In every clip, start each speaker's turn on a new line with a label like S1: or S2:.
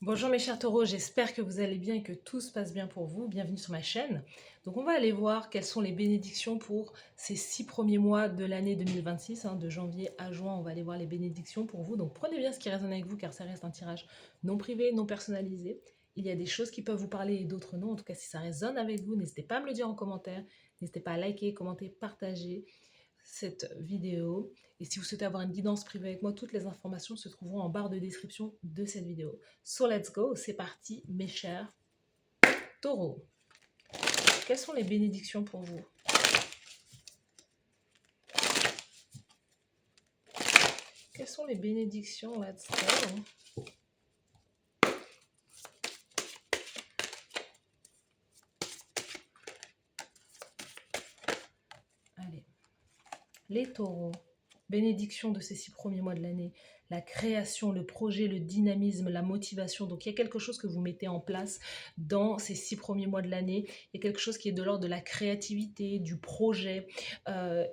S1: Bonjour mes chers taureaux, j'espère que vous allez bien et que tout se passe bien pour vous. Bienvenue sur ma chaîne. Donc on va aller voir quelles sont les bénédictions pour ces 6 premiers mois de l'année 2026, de janvier à juin. On va aller voir les bénédictions pour vous. Donc prenez bien ce qui résonne avec vous car ça reste un tirage non privé, non personnalisé. Il y a des choses qui peuvent vous parler et d'autres non. En tout cas, si ça résonne avec vous, n'hésitez pas à me le dire en commentaire. N'hésitez pas à liker, commenter, partager cette vidéo. Et si vous souhaitez avoir une guidance privée avec moi, toutes les informations se trouveront en barre de description de cette vidéo. So let's go, c'est parti mes chers taureaux. Quelles sont les bénédictions pour vous? Quelles sont les bénédictions? Let's go. Allez, les taureaux. Bénédiction de ces 6 premiers mois de l'année, la création, le projet, le dynamisme, la motivation. Donc il y a quelque chose que vous mettez en place dans ces 6 premiers mois de l'année. Il y a quelque chose qui est de l'ordre de la créativité, du projet,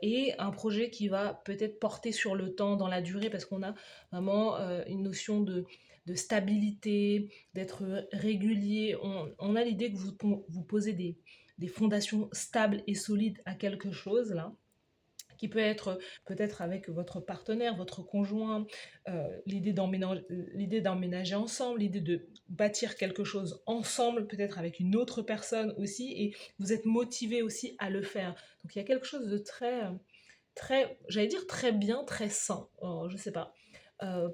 S1: et un projet qui va peut-être porter sur le temps, dans la durée, parce qu'on a vraiment une notion de stabilité, d'être régulier. On a l'idée que vous posez des fondations stables et solides à quelque chose là, qui peut être peut-être avec votre partenaire, votre conjoint, l'idée d'emménager ensemble, l'idée de bâtir quelque chose ensemble, peut-être avec une autre personne aussi, et vous êtes motivé aussi à le faire. Donc il y a quelque chose de très, j'allais dire très bien, très sain, je sais pas,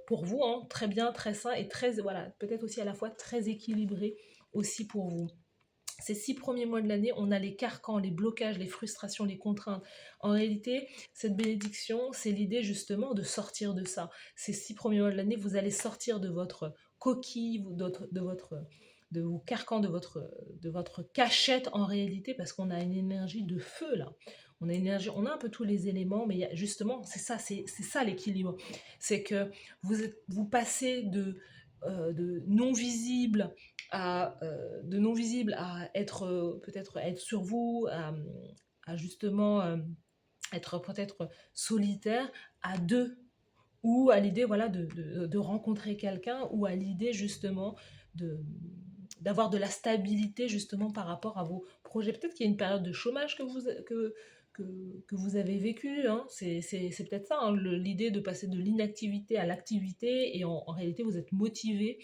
S1: pour vous, très bien, très sain, et très, voilà, peut-être aussi à la fois très équilibré aussi pour vous. Ces 6 premiers mois de l'année, on a les carcans, les blocages, les frustrations, les contraintes. En réalité, cette bénédiction, c'est l'idée justement de sortir de ça. Ces 6 premiers mois de l'année, vous allez sortir de votre coquille, de vos carcans, de votre cachette en réalité, parce qu'on a une énergie de feu là. On a une énergie, on a un peu tous les éléments, mais justement, c'est ça l'équilibre. C'est que vous passez de non visible à être peut-être être sur vous, à justement être peut-être solitaire, à deux, ou à l'idée voilà, de rencontrer quelqu'un, ou à l'idée justement de d'avoir de la stabilité justement par rapport à vos projets. Peut-être qu'il y a une période de chômage que vous avez vécu, c'est peut-être ça, l'idée de passer de l'inactivité à l'activité, et en réalité vous êtes motivé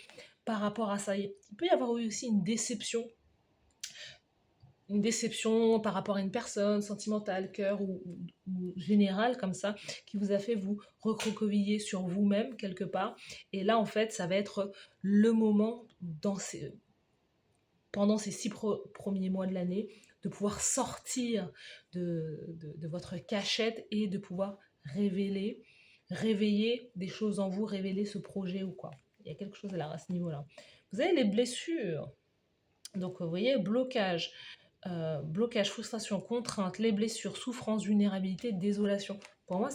S1: par rapport à ça. Il peut y avoir aussi une déception par rapport à une personne, sentimentale, cœur ou générale comme ça, qui vous a fait vous recroqueviller sur vous-même quelque part. Et là, en fait, ça va être le moment pendant ces 6 premiers mois de l'année de pouvoir sortir de votre cachette et de pouvoir réveiller des choses en vous, révéler ce projet ou quoi. Il y a quelque chose là à ce niveau-là. Vous avez les blessures. Donc, vous voyez, blocage, frustration, contrainte, les blessures, souffrance, vulnérabilité, désolation. Pour moi,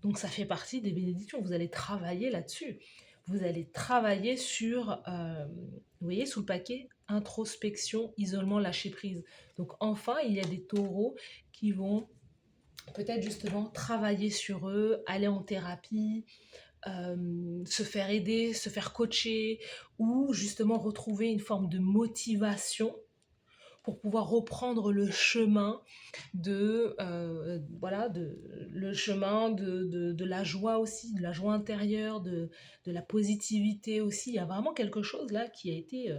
S1: donc ça fait partie des bénédictions. Vous allez travailler là-dessus. Vous allez travailler sur, vous voyez, sous le paquet, introspection, isolement, lâcher prise. Donc enfin, il y a des taureaux qui vont peut-être justement travailler sur eux, aller en thérapie, se faire aider, se faire coacher, ou justement retrouver une forme de motivation pour pouvoir reprendre le chemin voilà, le chemin de la joie aussi, de la joie intérieure, de la positivité aussi. Il y a vraiment quelque chose là qui a été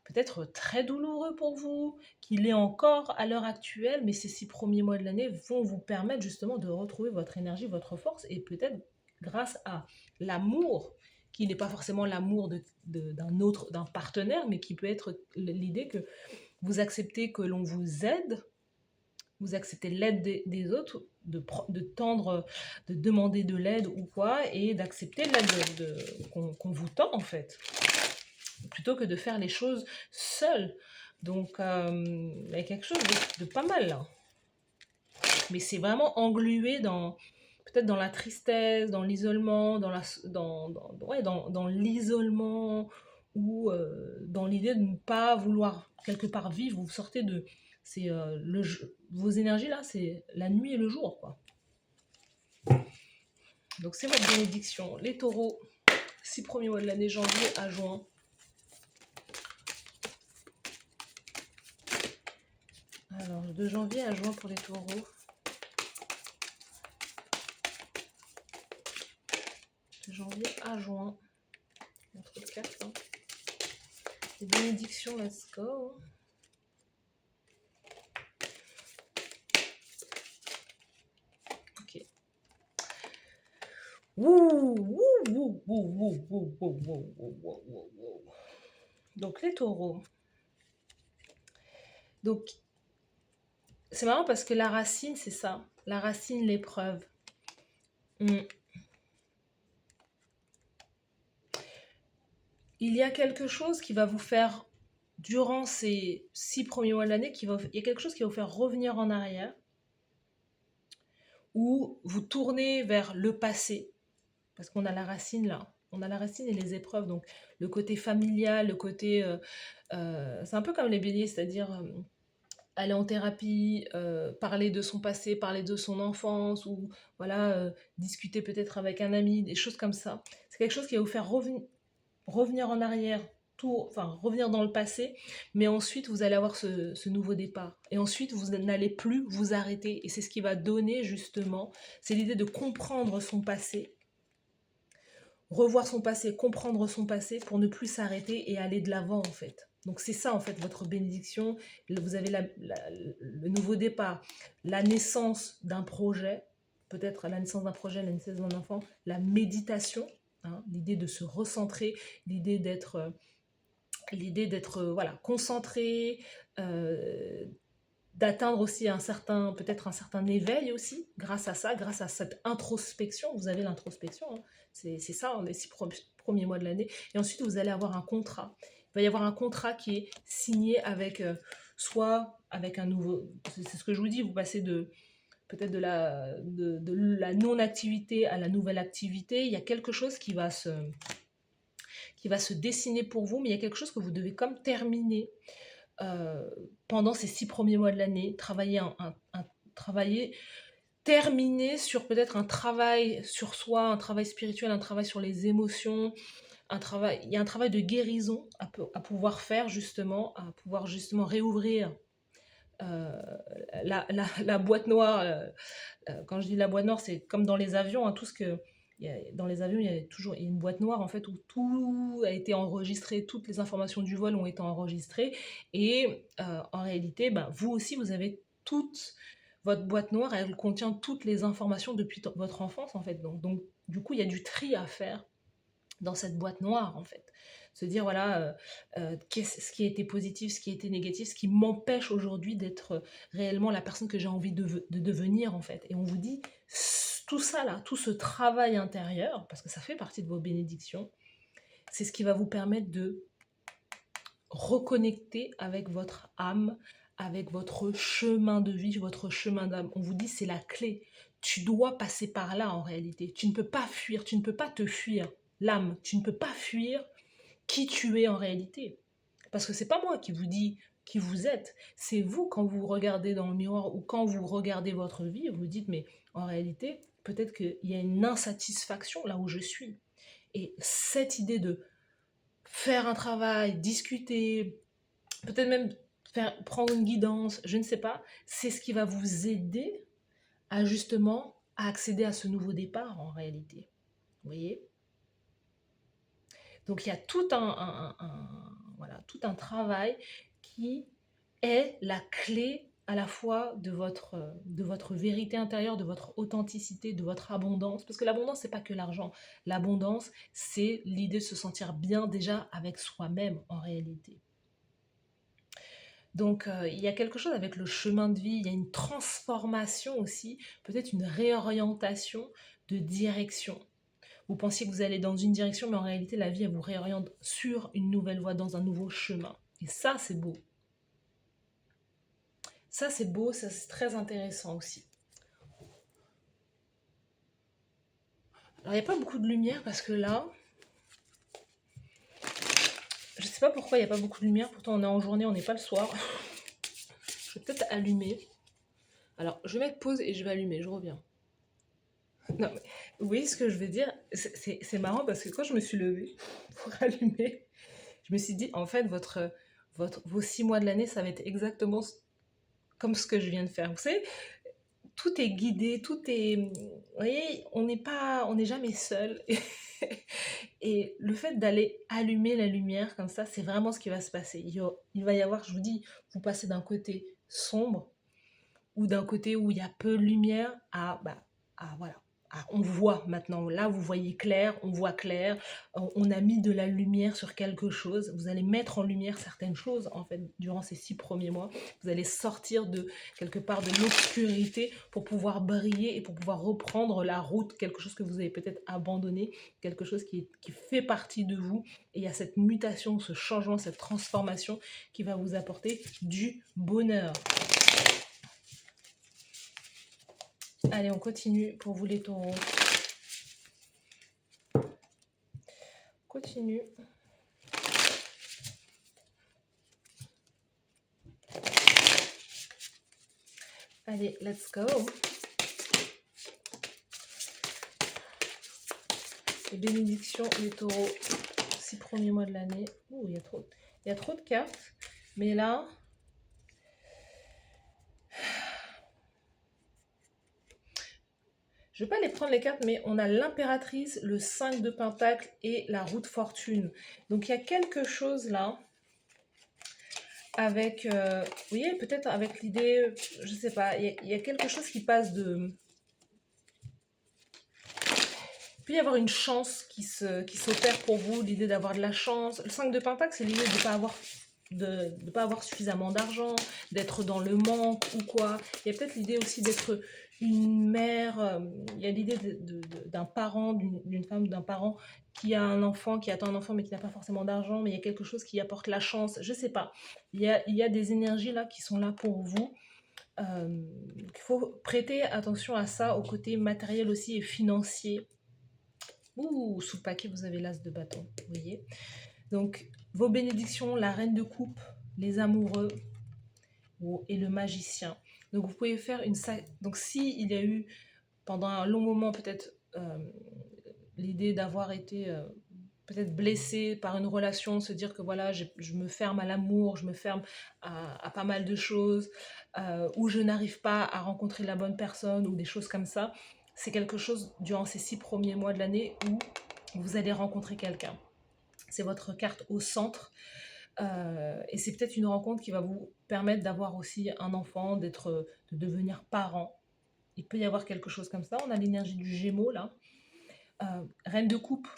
S1: peut-être très douloureux pour vous, qui l'est encore à l'heure actuelle, mais ces 6 premiers mois de l'année vont vous permettre justement de retrouver votre énergie, votre force, et peut-être grâce à l'amour, qui n'est pas forcément l'amour d'un partenaire, mais qui peut être l'idée que vous acceptez que l'on vous aide, vous acceptez l'aide des autres, de tendre, de demander de l'aide ou quoi, et d'accepter l'aide qu'on vous tend en fait, plutôt que de faire les choses seul. Donc il y a quelque chose de pas mal là. Mais c'est vraiment englué dans peut-être dans la tristesse, dans l'isolement, dans l'isolement, ou dans l'idée de ne pas vouloir quelque part vivre. Vous sortez de vos énergies là, c'est la nuit et le jour quoi. Donc c'est votre bénédiction, les taureaux. 6 premiers mois de l'année, janvier à juin. Alors, de janvier à juin pour les taureaux. De janvier à juin. Entre le 4, hein. Les bénédictions, let's go. Ok. Donc, les taureaux. Donc, c'est marrant parce que la racine, c'est ça. La racine, l'épreuve. Il y a quelque chose qui va vous faire, durant ces 6 premiers mois de l'année, il y a quelque chose qui va vous faire revenir en arrière, ou vous tournez vers le passé, parce qu'on a la racine là. On a la racine et les épreuves, donc le côté familial, le côté... c'est un peu comme les béliers, c'est-à-dire aller en thérapie, parler de son passé, parler de son enfance, ou voilà, discuter peut-être avec un ami, des choses comme ça. C'est quelque chose qui va vous faire revenir en arrière, revenir dans le passé, mais ensuite vous allez avoir ce nouveau départ. Et ensuite vous n'allez plus vous arrêter. Et c'est ce qui va donner justement, c'est l'idée de comprendre son passé, revoir son passé, comprendre son passé pour ne plus s'arrêter et aller de l'avant en fait. Donc c'est ça en fait votre bénédiction. Vous avez le nouveau départ, la naissance d'un projet, peut-être la naissance d'un projet, la naissance d'un enfant, la méditation, hein, l'idée de se recentrer, l'idée d'être voilà, concentré, d'atteindre aussi peut-être un certain éveil aussi, grâce à ça, grâce à cette introspection. Vous avez l'introspection, hein. C'est ça, les 6 premiers mois de l'année. Et ensuite, vous allez avoir un contrat. Il va y avoir un contrat qui est signé avec, soit avec un nouveau... C'est ce que je vous dis, vous passez peut-être de la non-activité à la nouvelle activité. Il y a quelque chose qui va se dessiner pour vous, mais il y a quelque chose que vous devez comme terminer pendant ces 6 premiers mois de l'année, terminer sur peut-être un travail sur soi, un travail spirituel, un travail sur les émotions, il y a un travail de guérison à pouvoir faire justement, à pouvoir justement réouvrir la boîte noire. Quand je dis la boîte noire, c'est comme dans les avions, hein, tout ce que... Dans les avions, il y a toujours une boîte noire en fait où tout a été enregistré, toutes les informations du vol ont été enregistrées. Et en réalité, vous aussi, vous avez toute votre boîte noire, elle contient toutes les informations depuis votre enfance en fait. Donc, du coup, il y a du tri à faire dans cette boîte noire en fait. Se dire voilà, ce qui a été positif, ce qui a été négatif, ce qui m'empêche aujourd'hui d'être réellement la personne que j'ai envie de devenir en fait. Et on vous dit tout ça là, tout ce travail intérieur, parce que ça fait partie de vos bénédictions, c'est ce qui va vous permettre de reconnecter avec votre âme, avec votre chemin de vie, votre chemin d'âme. On vous dit c'est la clé. Tu dois passer par là en réalité. Tu ne peux pas fuir, tu ne peux pas te fuir. L'âme, tu ne peux pas fuir qui tu es en réalité. Parce que c'est pas moi qui vous dis qui vous êtes. C'est vous, quand vous regardez dans le miroir ou quand vous regardez votre vie, vous dites, mais en réalité, peut-être qu'il y a une insatisfaction là où je suis. Et cette idée de faire un travail, discuter, peut-être même prendre une guidance, je ne sais pas, c'est ce qui va vous aider à justement à accéder à ce nouveau départ en réalité. Vous voyez ? Donc il y a tout tout un travail qui est la clé à la fois de votre vérité intérieure, de votre authenticité, de votre abondance. Parce que l'abondance, c'est pas que l'argent. L'abondance, c'est l'idée de se sentir bien déjà avec soi-même en réalité. Donc il y a quelque chose avec le chemin de vie, il y a une transformation aussi, peut-être une réorientation de direction. Vous pensiez que vous allez dans une direction, mais en réalité, la vie, elle vous réoriente sur une nouvelle voie, dans un nouveau chemin. Et ça, c'est beau. Ça, c'est beau, ça, c'est très intéressant aussi. Alors, il n'y a pas beaucoup de lumière parce que là, je ne sais pas pourquoi il n'y a pas beaucoup de lumière. Pourtant, on est en journée, on n'est pas le soir. Je vais peut-être allumer. Alors, je vais mettre pause et je vais allumer, je reviens. Non, mais Vous voyez ce que je veux dire? C'est marrant parce que quand je me suis levée pour allumer, je me suis dit, en fait, vos 6 mois de l'année, ça va être exactement comme ce que je viens de faire. Vous savez, tout est guidé, tout est... Vous voyez, on n'est jamais seul. Et le fait d'aller allumer la lumière comme ça, c'est vraiment ce qui va se passer. Il va y avoir, je vous dis, vous passez d'un côté sombre ou d'un côté où il y a peu de lumière voilà. On voit maintenant, là vous voyez clair, on voit clair, on a mis de la lumière sur quelque chose, vous allez mettre en lumière certaines choses en fait durant ces 6 premiers mois, vous allez sortir de quelque part de l'obscurité pour pouvoir briller et pour pouvoir reprendre la route, quelque chose que vous avez peut-être abandonné, quelque chose qui fait partie de vous, et il y a cette mutation, ce changement, cette transformation qui va vous apporter du bonheur. Allez, on continue pour vous les taureaux. Continue. Allez, let's go. Les bénédictions, les taureaux, 6 premiers mois de l'année. Ouh, il y a trop de cartes. Mais là, je ne vais pas les prendre les cartes, mais on a l'impératrice, le 5 de Pentacle et la roue de fortune. Donc il y a quelque chose là avec, vous voyez, peut-être avec l'idée, je ne sais pas, il y a quelque chose qui passe de... Il peut y avoir une chance qui s'opère pour vous, l'idée d'avoir de la chance. Le 5 de Pentacle, c'est l'idée de ne pas avoir suffisamment d'argent, d'être dans le manque ou quoi. Il y a peut-être l'idée aussi d'être une mère, il y a l'idée d'un parent, d'une femme, d'un parent qui a un enfant, qui attend un enfant mais qui n'a pas forcément d'argent, mais il y a quelque chose qui apporte la chance, je sais pas. Il y a des énergies là qui sont là pour vous. Il faut prêter attention à ça, au côté matériel aussi et financier. Ouh, sous le paquet, vous avez l'as de bâton, vous voyez. Donc, vos bénédictions, la reine de coupe, les amoureux et le magicien. Donc, vous pouvez faire une... Donc, si il y a eu, pendant un long moment, peut-être l'idée d'avoir été peut-être blessé par une relation, se dire que voilà, je me ferme à l'amour, je me ferme à pas mal de choses, ou je n'arrive pas à rencontrer la bonne personne, ou des choses comme ça, c'est quelque chose durant ces 6 premiers mois de l'année où vous allez rencontrer quelqu'un. C'est votre carte au centre. Et c'est peut-être une rencontre qui va vous permettre d'avoir aussi un enfant, de devenir parent. Il peut y avoir quelque chose comme ça. On a l'énergie du Gémeaux là. Reine de coupe,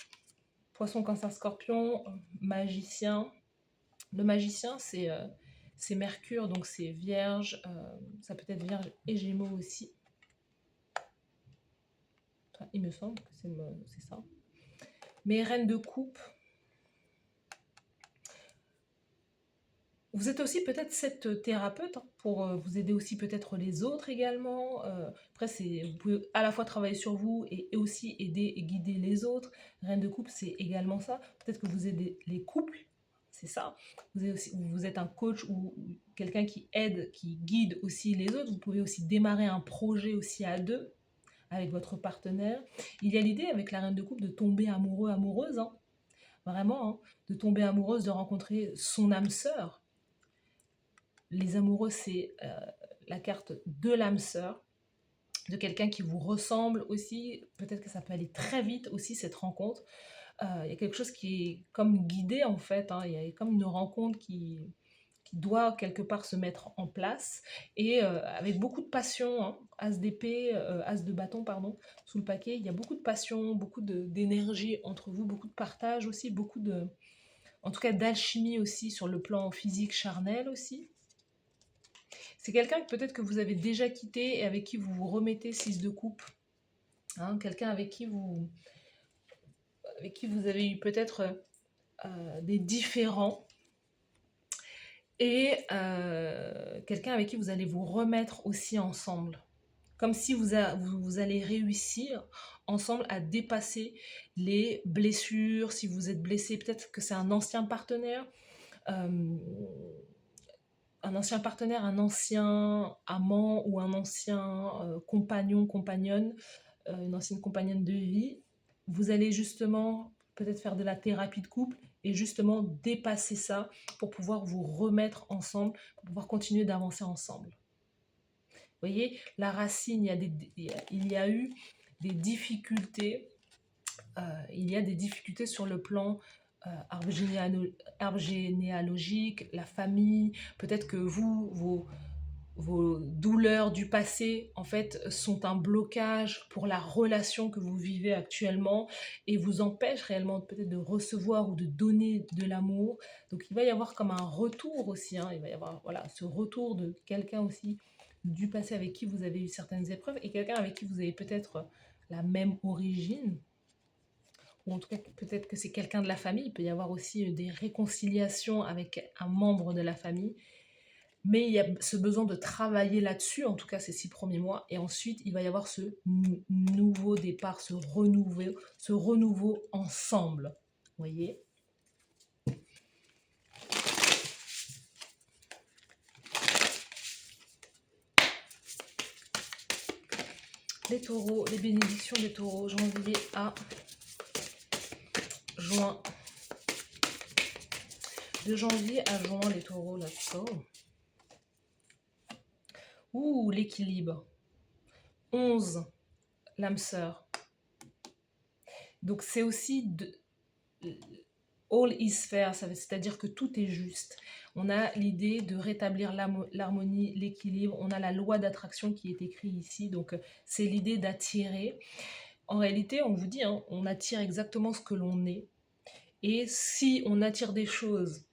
S1: Poisson, Cancer, Scorpion, magicien. Le magicien, c'est Mercure, donc c'est Vierge. Ça peut être Vierge et Gémeaux aussi. Enfin, il me semble que c'est ça. Mais reine de coupe, vous êtes aussi peut-être cette thérapeute pour vous aider aussi peut-être les autres également. Après, vous pouvez à la fois travailler sur vous et aussi aider et guider les autres. Reine de couple, c'est également ça. Peut-être que vous aidez les couples, c'est ça. Vous êtes un coach ou quelqu'un qui aide, qui guide aussi les autres. Vous pouvez aussi démarrer un projet aussi à deux avec votre partenaire. Il y a l'idée avec la reine de couple de tomber amoureux, amoureuse, hein. Vraiment, hein, de tomber amoureuse, de rencontrer son âme sœur. Les amoureux, c'est la carte de l'âme sœur, de quelqu'un qui vous ressemble aussi. Peut-être que ça peut aller très vite aussi, cette rencontre. Il y a quelque chose qui est comme guidé en fait, hein. Il y a comme une rencontre qui doit quelque part se mettre en place. Et avec beaucoup de passion, hein. As d'épée, as de bâton, pardon, sous le paquet. Il y a beaucoup de passion, beaucoup d'énergie entre vous, beaucoup de partage aussi, en tout cas d'alchimie aussi sur le plan physique, charnel aussi. C'est quelqu'un que peut-être que vous avez déjà quitté et avec qui vous vous remettez 6 de coupe. Hein, quelqu'un avec qui vous avez eu peut-être des différends. Et quelqu'un avec qui vous allez vous remettre aussi ensemble. Comme si vous allez réussir ensemble à dépasser les blessures. Si vous êtes blessé, peut-être que c'est un ancien partenaire. Un ancien amant ou un ancien compagnon, compagnonne une ancienne compagnonne de vie, vous allez justement peut-être faire de la thérapie de couple et justement dépasser ça pour pouvoir vous remettre ensemble, pour pouvoir continuer d'avancer ensemble. Vous voyez, la racine, il y a eu des difficultés, il y a des difficultés sur le plan arbre généalogique, la famille, peut-être que vos douleurs du passé, en fait, sont un blocage pour la relation que vous vivez actuellement et vous empêchent réellement peut-être de recevoir ou de donner de l'amour. Donc, il va y avoir comme un retour aussi, hein, il va y avoir voilà, ce retour de quelqu'un aussi du passé avec qui vous avez eu certaines épreuves et quelqu'un avec qui vous avez peut-être la même origine, ou en tout cas peut-être que c'est quelqu'un de la famille. Il peut y avoir aussi des réconciliations avec un membre de la famille. Mais il y a ce besoin de travailler là-dessus, en tout cas ces 6 premiers mois. Et ensuite, il va y avoir ce nouveau départ, ce renouveau ensemble. Vous voyez? Les taureaux, les bénédictions des taureaux, janvier à juin. De janvier à juin, les taureaux, let's go. Ouh, l'équilibre. 11, l'âme sœur. Donc c'est aussi all is fair, c'est-à-dire que tout est juste. On a l'idée de rétablir l'harmonie, l'équilibre. On a la loi d'attraction qui est écrite ici. Donc c'est l'idée d'attirer. En réalité, on vous dit, hein, on attire exactement ce que l'on est. Et si on attire des choses,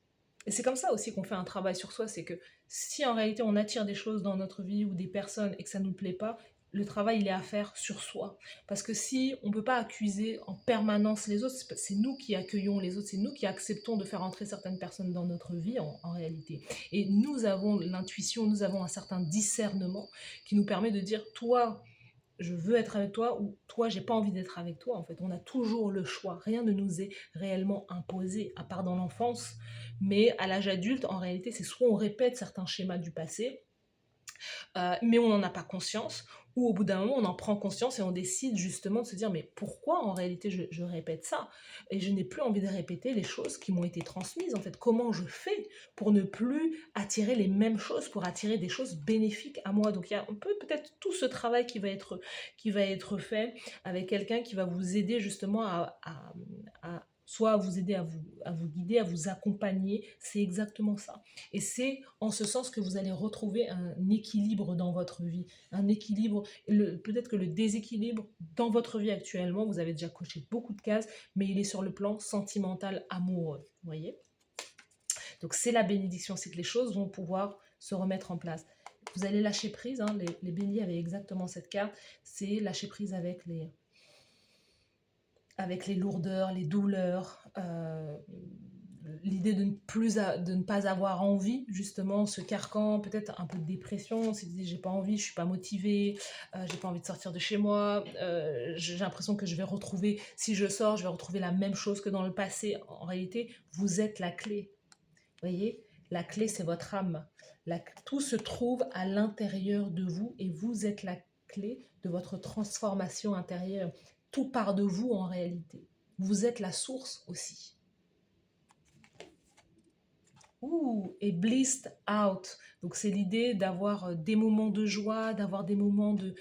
S1: et c'est comme ça aussi qu'on fait un travail sur soi, c'est que si en réalité on attire des choses dans notre vie ou des personnes et que ça ne nous plaît pas, le travail il est à faire sur soi. Parce que si on ne peut pas accuser en permanence les autres, c'est nous qui accueillons les autres, c'est nous qui acceptons de faire entrer certaines personnes dans notre vie en réalité. Et nous avons l'intuition, nous avons un certain discernement qui nous permet de dire, toi, je veux être avec toi ou toi, j'ai pas envie d'être avec toi. En fait, on a toujours le choix. Rien ne nous est réellement imposé, à part dans l'enfance. Mais à l'âge adulte, en réalité, c'est soit on répète certains schémas du passé, mais on n'en a pas conscience, ou au bout d'un moment, on en prend conscience et on décide justement de se dire, mais pourquoi en réalité je répète ça? Et je n'ai plus envie de répéter les choses qui m'ont été transmises. En fait, comment je fais pour ne plus attirer les mêmes choses, pour attirer des choses bénéfiques à moi? Donc il y a un peu peut-être tout ce travail qui va être fait avec quelqu'un qui va vous aider justement à soit à vous aider à vous guider, à vous accompagner. C'est exactement ça. Et c'est en ce sens que vous allez retrouver un équilibre dans votre vie. Un équilibre, peut-être que le déséquilibre dans votre vie actuellement, vous avez déjà coché beaucoup de cases, mais il est sur le plan sentimental, amoureux. Vous voyez? Donc c'est la bénédiction, c'est que les choses vont pouvoir se remettre en place. Vous allez lâcher prise, hein, les béliers avaient exactement cette carte, c'est lâcher prise avec les lourdeurs, les douleurs, l'idée de ne pas avoir envie, justement, ce carcan, peut-être un peu de dépression, c'est dit j'ai pas envie, je suis pas motivée, j'ai pas envie de sortir de chez moi, j'ai l'impression que je vais retrouver, si je sors, je vais retrouver la même chose que dans le passé. En réalité, vous êtes la clé. Vous voyez, la clé, c'est votre âme. Tout se trouve à l'intérieur de vous et vous êtes la clé de votre transformation intérieure. Tout part de vous en réalité. Vous êtes la source aussi. Ouh, et blissed out. Donc c'est l'idée d'avoir des moments de joie, d'avoir des moments de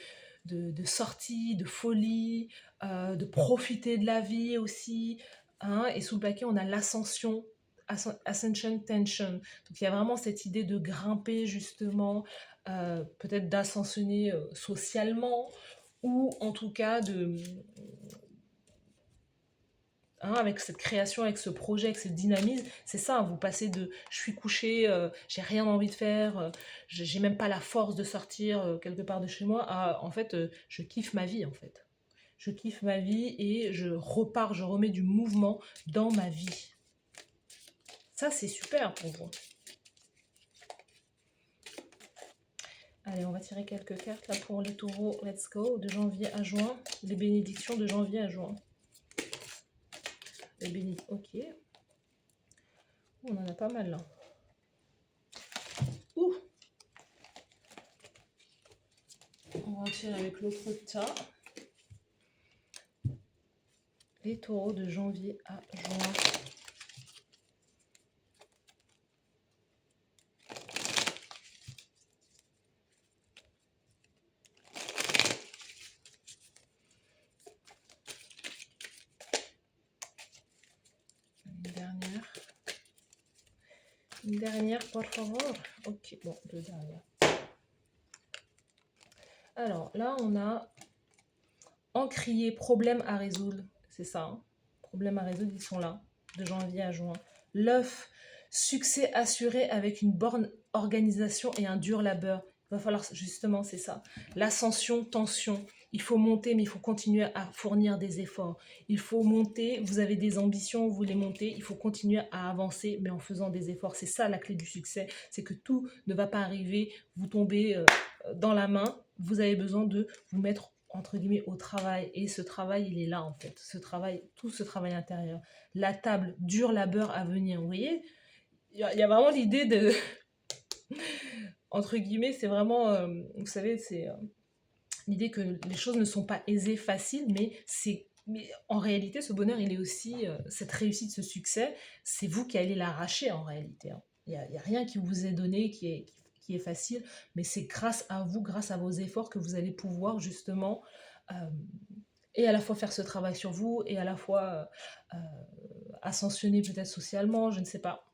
S1: sortie, de folie, de profiter de la vie aussi. Hein. Et sous le paquet, on a l'ascension, ascension tension. Donc il y a vraiment cette idée de grimper justement, peut-être d'ascensionner socialement, ou en tout cas avec cette création, avec ce projet, avec ce dynamisme, c'est ça, vous passez de je suis couché, j'ai rien envie de faire, j'ai même pas la force de sortir quelque part de chez moi, à en fait, je kiffe ma vie en fait. Je kiffe ma vie et je repars, je remets du mouvement dans ma vie. Ça, c'est super pour vous. Allez, on va tirer quelques cartes là pour les taureaux. Let's go, de janvier à juin. Les bénédictions de janvier à juin. Les bénédictions, ok. On en a pas mal là. Ouh. On va tirer avec l'autre tas. Les taureaux de janvier à juin. Une dernière, por favor. Ok, bon, deux dernières. Alors, là, on a encrier, problème à résoudre. C'est ça, hein. Problème à résoudre, ils sont là, de janvier à juin. L'œuf, succès assuré avec une bonne organisation et un dur labeur. Il va falloir, justement, c'est ça. L'ascension, tension. Il faut monter, mais il faut continuer à fournir des efforts. Il faut monter, vous avez des ambitions, vous voulez monter, il faut continuer à avancer, mais en faisant des efforts. C'est ça la clé du succès, c'est que tout ne va pas arriver, vous tombez dans la main, vous avez besoin de vous mettre entre guillemets au travail, et ce travail il est là en fait, ce travail, tout ce travail intérieur, la table, dur labeur à venir, vous voyez, il y a vraiment l'idée de entre guillemets, c'est vraiment vous savez, c'est l'idée que les choses ne sont pas aisées, faciles, mais en réalité, ce bonheur, il est aussi, cette réussite, ce succès, c'est vous qui allez l'arracher en réalité, hein. Il n'y a rien qui vous est donné, qui est facile, mais c'est grâce à vous, grâce à vos efforts que vous allez pouvoir justement euh, et à la fois faire ce travail sur vous, et à la fois ascensionner peut-être socialement, je ne sais pas.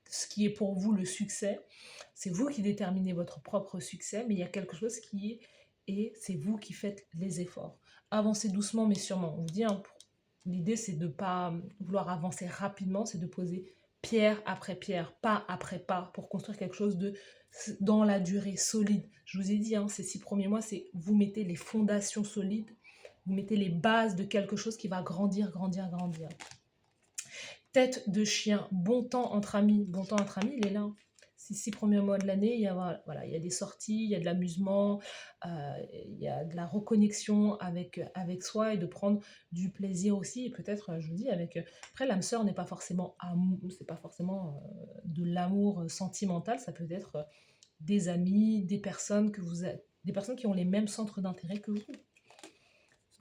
S1: Ce qui est pour vous le succès, c'est vous qui déterminez votre propre succès, mais il y a quelque chose qui est, et c'est vous qui faites les efforts. Avancez doucement mais sûrement. On vous dit, hein, l'idée c'est de ne pas vouloir avancer rapidement, c'est de poser pierre après pierre, pas après pas, pour construire quelque chose de dans la durée, solide. Je vous ai dit, hein, ces 6 premiers mois, c'est vous mettez les fondations solides, vous mettez les bases de quelque chose qui va grandir, grandir, grandir. Tête de chien, bon temps entre amis. Bon temps entre amis, il est là. Ces 6 premiers mois de l'année, il y a, voilà, il y a des sorties, il y a de l'amusement, il y a de la reconnexion avec soi, et de prendre du plaisir aussi. Et peut-être, je vous dis, avec... Après, l'âme sœur n'est pas forcément, c'est pas forcément de l'amour sentimental, ça peut être des amis, des personnes que vous êtes, des personnes qui ont les mêmes centres d'intérêt que vous.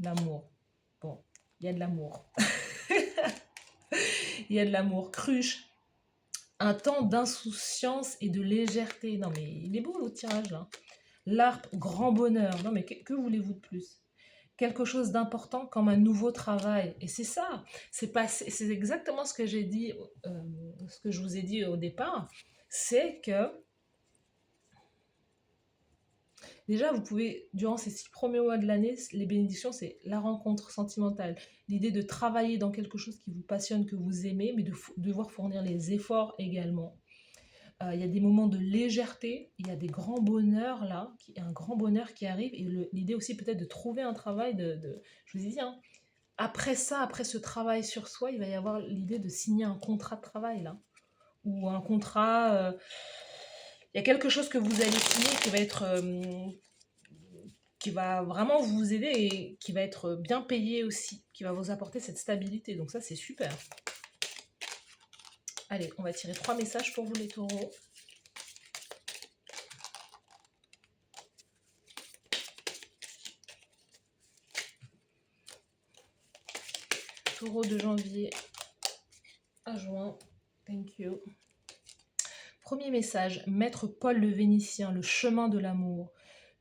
S1: L'amour. Bon, il y a de l'amour. Il y a de l'amour. Cruche. Un temps d'insouciance et de légèreté. Non mais il est beau le tirage là. L'arbre, grand bonheur. Non mais que voulez-vous de plus? Quelque chose d'important comme un nouveau travail. Et c'est ça. C'est exactement ce que j'ai dit, ce que je vous ai dit au départ. C'est que déjà, vous pouvez, durant ces 6 premiers mois de l'année, les bénédictions, c'est la rencontre sentimentale, l'idée de travailler dans quelque chose qui vous passionne, que vous aimez, mais de devoir fournir les efforts également. Il y a des moments de légèreté, il y a des grands bonheurs là, un grand bonheur qui arrive, et l'idée aussi peut-être de trouver un travail, je vous ai dit, hein, après ça, après ce travail sur soi, il va y avoir l'idée de signer un contrat de travail là, ou un contrat, il y a quelque chose que vous allez signer qui va être, qui va vraiment vous aider, et qui va être bien payé aussi, qui va vous apporter cette stabilité, donc ça c'est super. Allez, on va tirer 3 messages pour vous les taureaux. Taureau de janvier à juin. Thank you. Premier message, Maître Paul le Vénitien, le chemin de l'amour.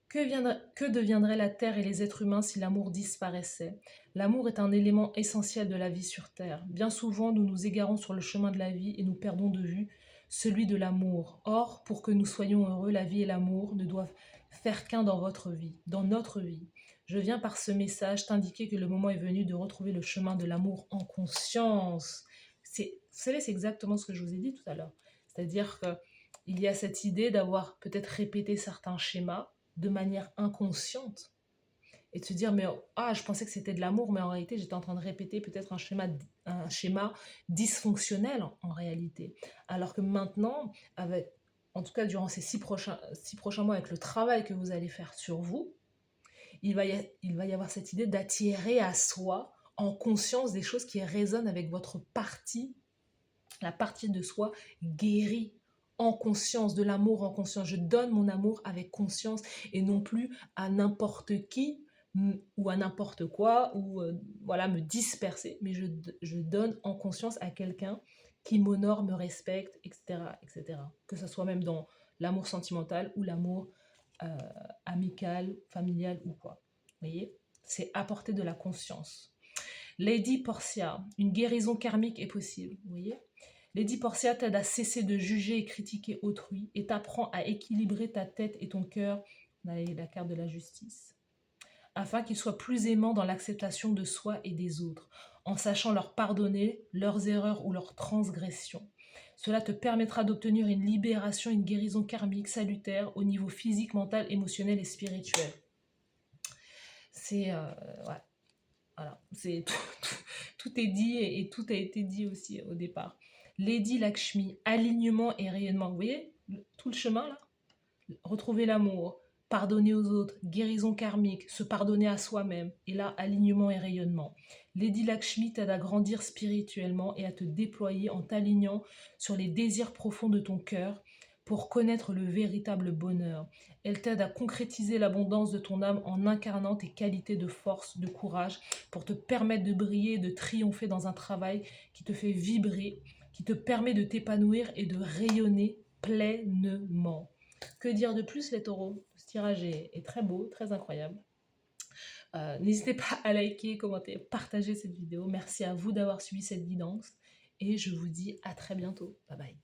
S1: Que deviendrait la Terre et les êtres humains si l'amour disparaissait? L'amour est un élément essentiel de la vie sur Terre. Bien souvent, nous nous égarons sur le chemin de la vie et nous perdons de vue celui de l'amour. Or, pour que nous soyons heureux, la vie et l'amour ne doivent faire qu'un dans votre vie, dans notre vie. Je viens par ce message t'indiquer que le moment est venu de retrouver le chemin de l'amour en conscience. Vous savez, c'est exactement ce que je vous ai dit tout à l'heure. C'est-à-dire qu'il y a cette idée d'avoir peut-être répété certains schémas de manière inconsciente, et de se dire mais je pensais que c'était de l'amour, mais en réalité j'étais en train de répéter peut-être un schéma dysfonctionnel en réalité, alors que maintenant, avec, en tout cas durant ces 6 prochains mois, avec le travail que vous allez faire sur vous, il va y avoir cette idée d'attirer à soi en conscience des choses qui résonnent avec votre partie, la partie de soi guérie, en conscience, de l'amour en conscience. Je donne mon amour avec conscience, et non plus à n'importe qui, ou à n'importe quoi, ou voilà, me disperser, mais je donne en conscience à quelqu'un qui m'honore, me respecte, etc., etc. Que ce soit même dans l'amour sentimental ou l'amour euh, amical, familial ou quoi. Vous voyez? C'est apporter de la conscience. Lady Portia, une guérison karmique est possible. Vous voyez? Lady Portia t'aide à cesser de juger et critiquer autrui et t'apprend à équilibrer ta tête et ton cœur. On a la carte de la justice afin qu'ils soient plus aimants dans l'acceptation de soi et des autres, en sachant leur pardonner leurs erreurs ou leurs transgressions. Cela te permettra d'obtenir une libération, une guérison karmique salutaire au niveau physique, mental, émotionnel et spirituel. C'est ouais, voilà, c'est tout est dit et tout a été dit aussi au départ. Lady Lakshmi, alignement et rayonnement. Vous voyez tout le chemin là? Retrouver l'amour, pardonner aux autres, guérison karmique, se pardonner à soi-même. Et là, alignement et rayonnement. Lady Lakshmi t'aide à grandir spirituellement et à te déployer en t'alignant sur les désirs profonds de ton cœur pour connaître le véritable bonheur. Elle t'aide à concrétiser l'abondance de ton âme en incarnant tes qualités de force, de courage, pour te permettre de briller et de triompher dans un travail qui te fait vibrer, qui te permet de t'épanouir et de rayonner pleinement. Que dire de plus, les taureaux? Ce tirage est très beau, très incroyable. N'hésitez pas à liker, commenter, partager cette vidéo. Merci à vous d'avoir suivi cette guidance et je vous dis à très bientôt. Bye bye.